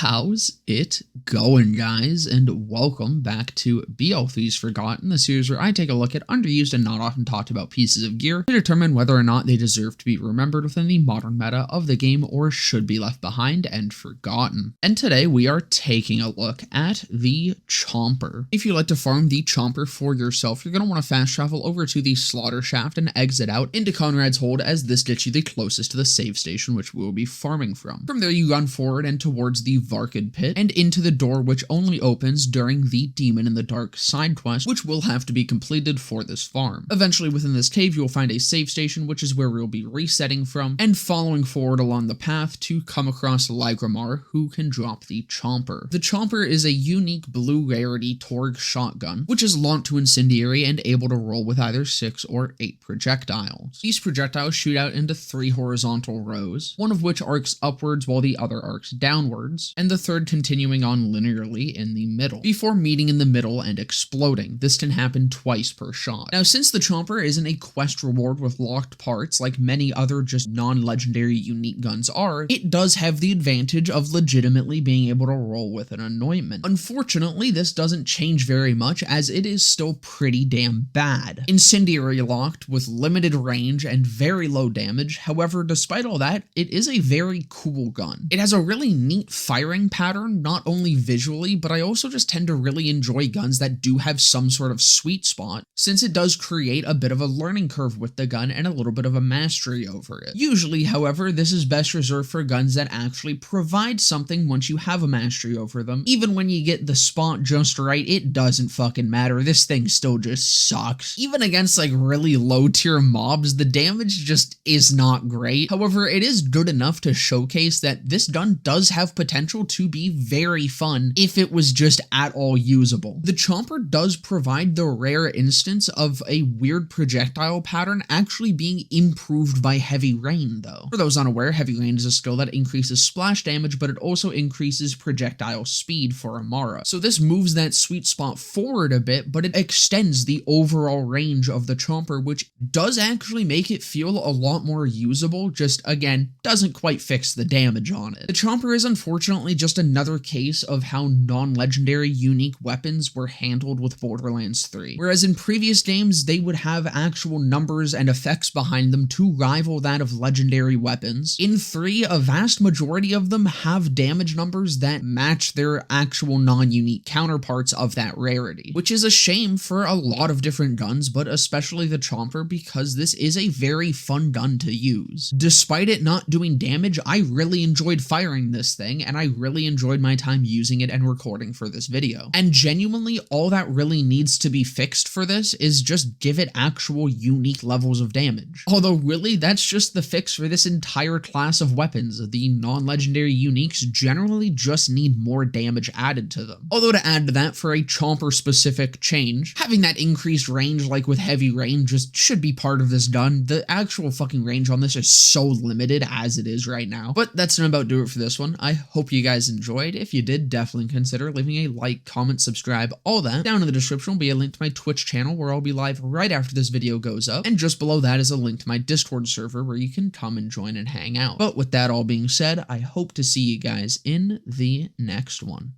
How's it going, guys? And welcome back to BL3's Forgotten, the series where I take a look at underused and not often talked about pieces of gear to determine whether or not they deserve to be remembered within the modern meta of the game or should be left behind and forgotten. And today we are taking a look at the Chomper. If you like to farm the Chomper for yourself, you're going to want to fast travel over to the Slaughter Shaft and exit out into Conrad's Hold, as this gets you the closest to the save station which we will be farming from. From there you run forward and towards the Varkid Pit and into the door which only opens during the Demon in the Dark side quest, which will have to be completed for this farm. Eventually within this cave you will find a save station, which is where we'll be resetting from and following forward along the path to come across Lygramar, who can drop the Chomper. The Chomper is a unique blue rarity Torgue shotgun, which is launched to incendiary and able to roll with either 6 or 8 projectiles. These projectiles shoot out into 3 horizontal rows, one of which arcs upwards while the other arcs downwards, and the third continuing on linearly in the middle, before meeting in the middle and exploding. This can happen twice per shot. Now, since the Chomper isn't a quest reward with locked parts like many other just non-legendary unique guns are, it does have the advantage of legitimately being able to roll with an anointment. Unfortunately, this doesn't change very much as it is still pretty damn bad. Incendiary locked with limited range and very low damage, however, despite all that, it is a very cool gun. It has a really neat firing pattern, not only visually, but I also just tend to really enjoy guns that do have some sort of sweet spot, since it does create a bit of a learning curve with the gun and a little bit of a mastery over it. Usually, however, this is best reserved for guns that actually provide something once you have a mastery over them. Even when you get the spot just right, it doesn't fucking matter. This thing still just sucks. Even against like really low tier mobs, the damage just is not great. However, it is good enough to showcase that this gun does have potential to be very fun if it was just at all usable. The Chomper does provide the rare instance of a weird projectile pattern actually being improved by Heavy Rain though. For those unaware, Heavy Rain is a skill that increases splash damage, but it also increases projectile speed for Amara. So this moves that sweet spot forward a bit, but it extends the overall range of the Chomper, which does actually make it feel a lot more usable, just again, doesn't quite fix the damage on it. The Chomper is unfortunately just another case of how non-legendary unique weapons were handled with Borderlands 3. Whereas in previous games, they would have actual numbers and effects behind them to rival that of legendary weapons. In 3, a vast majority of them have damage numbers that match their actual non-unique counterparts of that rarity, which is a shame for a lot of different guns, but especially the Chomper, because this is a very fun gun to use. Despite it not doing damage, I really enjoyed firing this thing, and I really enjoyed my time using it and recording for this video. And genuinely, all that really needs to be fixed for this is just give it actual unique levels of damage. Although really, that's just the fix for this entire class of weapons. The non-legendary uniques generally just need more damage added to them. Although to add to that, for a Chomper specific change, having that increased range like with Heavy Rain just should be part of this gun. The actual fucking range on this is so limited as it is right now. But that's gonna about do it for this one. I hope you guys enjoyed. If you did, definitely consider leaving a like, comment, subscribe, all that. Down in the description will be a link to my Twitch channel where I'll be live right after this video goes up, and just below that is a link to my Discord server where you can come and join and hang out. But with that all being said, I hope to see you guys in the next one.